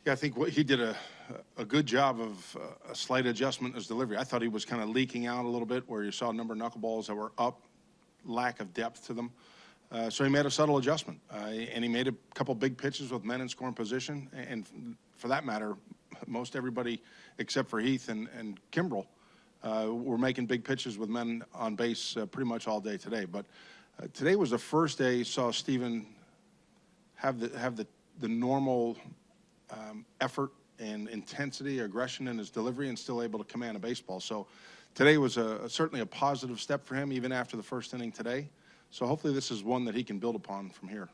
Yeah, I think he did a good job of a slight adjustment in his delivery. I thought he was kind of leaking out a little bit where you saw a number of knuckleballs that were up, lack of depth to them. So he made a subtle adjustment, and he made a couple big pitches with men in scoring position. And for that matter, most everybody except for Heath and Kimbrel were making big pitches with men on base pretty much all day today. But today was the first day you saw Steven have the normal effort and intensity, aggression in his delivery, and still able to command a baseball. So today was certainly a positive step for him, even after the first inning today. So hopefully this is one that he can build upon from here.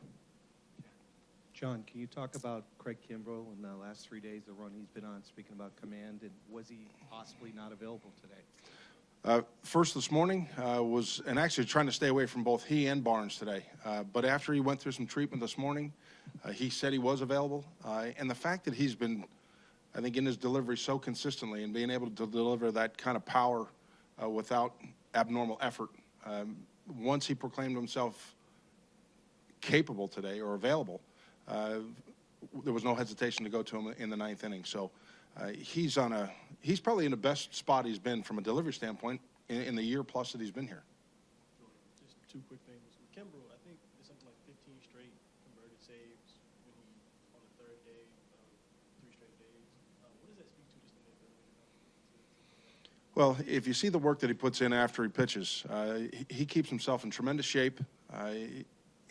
John, can you talk about Craig Kimbrel in the last 3 days, the run he's been on, speaking about command, and was he possibly not available today? First this morning and actually trying to stay away from both he and Barnes today. But after he went through some treatment this morning, he said he was available. And the fact that he's been, I think, in his delivery so consistently and being able to deliver that kind of power without abnormal effort, once he proclaimed himself capable today or available, there was no hesitation to go to him in the ninth inning. So he's probably in the best spot he's been from a delivery standpoint in the year plus that he's been here. Just two quick things. With Kimbrel, I think it's something like 15 straight converted saves when he on the third day, 3 straight days. What does that speak to, just in the ability? Well, if you see the work that he puts in after he pitches, he keeps himself in tremendous shape.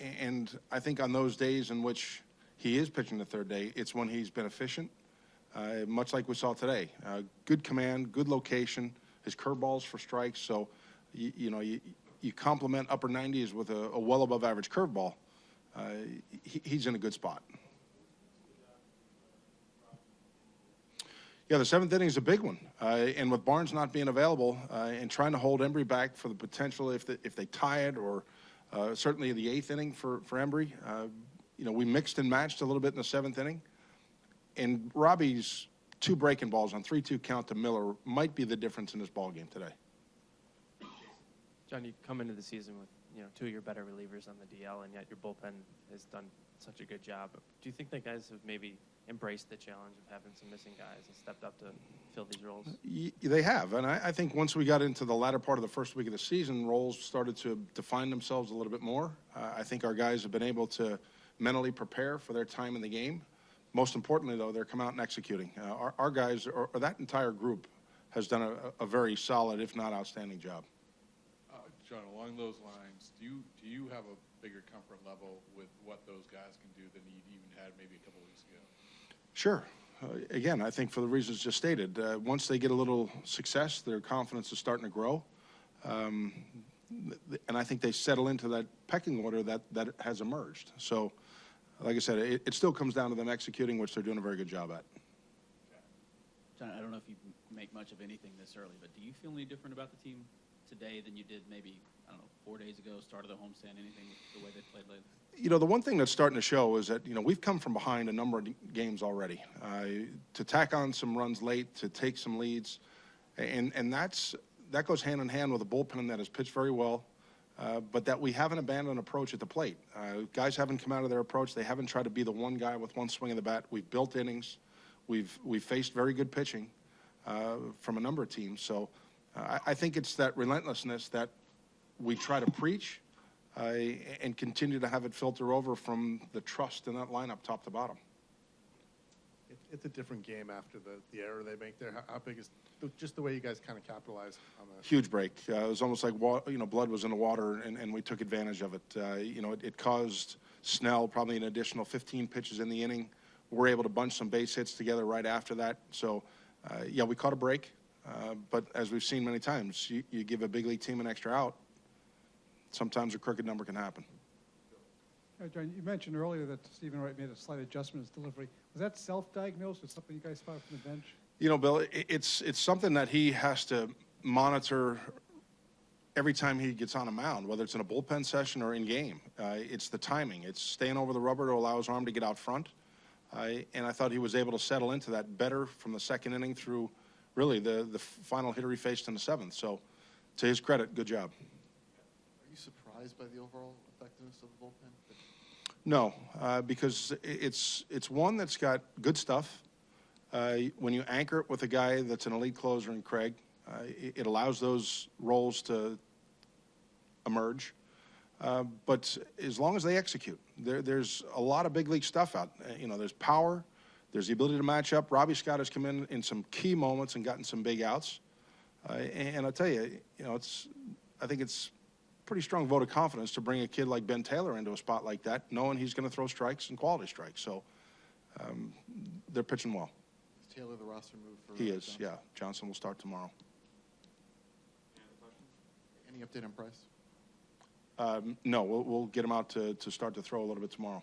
And I think on those days in which he is pitching the third day, it's when he's been efficient, much like we saw today. Good command, good location, his curveballs for strikes. So, you complement upper 90s with a well above average curveball. He's in a good spot. Yeah, the seventh inning is a big one, and with Barnes not being available and trying to hold Embry back for the potential if they tie it, or certainly the eighth inning for Embry. We mixed and matched a little bit in the seventh inning, and Robbie's 2 breaking balls on 3-2 count to Miller might be the difference in this ball game today. John, you come into the season with 2 of your better relievers on the DL, and yet your bullpen has done such a good job. Do you think that guys have maybe embraced the challenge of having some missing guys and stepped up to fill these roles? They have, and I think once we got into the latter part of the first week of the season, roles started to define themselves a little bit more. I think our guys have been able to mentally prepare for their time in the game. Most importantly, though, they're come out and executing. Our guys, or that entire group, has done a very solid, if not outstanding job. John, along those lines, do you have a bigger comfort level with what those guys can do than you even had maybe a couple weeks ago? Sure. Again, I think for the reasons just stated, once they get a little success, their confidence is starting to grow. And I think they settle into that pecking order that has emerged. So, like I said, it still comes down to them executing, which they're doing a very good job at. John, I don't know if you make much of anything this early, but do you feel any different about the team today than you did maybe, 4 days ago, start of the homestand, anything the way they played lately? The one thing that's starting to show is that, we've come from behind a number of games already. To tack on some runs late, to take some leads, and that goes hand in hand with a bullpen that has pitched very well, but that we haven't abandoned an approach at the plate. Guys haven't come out of their approach. They haven't tried to be the one guy with one swing of the bat. We've built innings. We've faced very good pitching from a number of teams. So I think it's that relentlessness that we try to preach and continue to have it filter over from the trust in that lineup top to bottom. It's a different game after the error they make there. How big is just the way you guys kind of capitalized on that? Huge break. It was almost like blood was in the water, and we took advantage of it. It caused Snell probably an additional 15 pitches in the inning. We're able to bunch some base hits together right after that. So, we caught a break. But as we've seen many times, you give a big league team an extra out, sometimes a crooked number can happen. John, you mentioned earlier that Steven Wright made a slight adjustment in his delivery. Was that self-diagnosed or something you guys found from the bench? Bill, it's something that he has to monitor every time he gets on a mound, whether it's in a bullpen session or in game. It's the timing. It's staying over the rubber to allow his arm to get out front. And I thought he was able to settle into that better from the second inning through really the final hitter he faced in the seventh. So to his credit, good job. Are you surprised by the overall effectiveness of the bullpen? No, because it's one that's got good stuff, When you anchor it with a guy that's an elite closer in Craig, it allows those roles to emerge. But as long as they execute, there's a lot of big league stuff out. There's power, there's the ability to match up. Robbie Scott has come in some key moments and gotten some big outs. And I'll tell you, I think it's a pretty strong vote of confidence to bring a kid like Ben Taylor into a spot like that, knowing he's going to throw strikes and quality strikes. So they're pitching well. Is Taylor the roster move for He is, Johnson? yeah. Johnson will start tomorrow. Any update on Price? No, we'll get him out to start to throw a little bit tomorrow.